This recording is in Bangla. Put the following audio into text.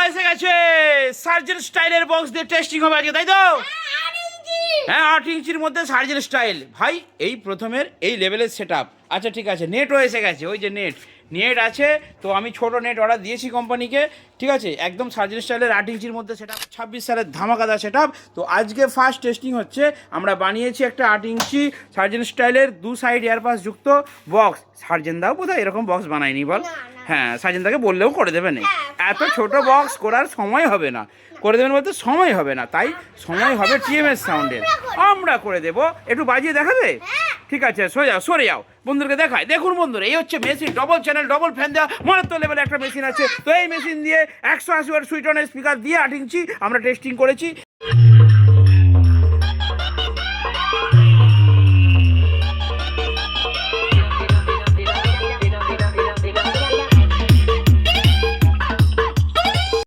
এসে গেছে সার্জেন স্টাইলের বক্স দিয়ে টেস্টিং হবে আজকে, তাই তো? হ্যাঁ, 8 ইঞ্চির মধ্যে সার্জেন স্টাইল। ভাই এই প্রথমের এই লেভেলের সেট আপ। আচ্ছা ঠিক আছে, নেটও এসে গেছে, ওই যে নেট আছে। তো আমি ছোট নেট অর্ডার দিয়েছি কোম্পানিকে, ঠিক আছে? একদম সার্জেন স্টাইলের 8 ইঞ্চির মধ্যে সেট আপ, 26 সালের ধামাকাদার সেট আপ। তো আজকে ফার্স্ট টেস্টিং হচ্ছে। আমরা বানিয়েছি একটা 8 ইঞ্চি সার্জেন স্টাইলের 2 সাইড এয়ারপাস যুক্ত বক্স। সার্জেন দাও বোধহয় এরকম বক্স বানায়নি, বল? হ্যাঁ, সার্জেন দাকে বললেও করে দেবে না, এত ছোট বক্স করার সময় হবে না। করে দেবেন বলতে সময় হবে না, তাই সময় হবে টিএমএস সাউন্ডের। আমরা করে দেব, একটু বাজিয়ে দেখাবে? ঠিক আছে, সরে যাও, বন্ধুদেরকে দেখায়। দেখুন বন্ধুরা, এই হচ্ছে machine, double channel double fan দেওয়া মারাত্মক লেভেলে একটা মেশিন আছে। তো এই মেশিন দিয়ে 180 ওয়াট সুইটনের স্পিকার দিয়ে 8 ইঞ্চি আমরা টেস্টিং করেছি।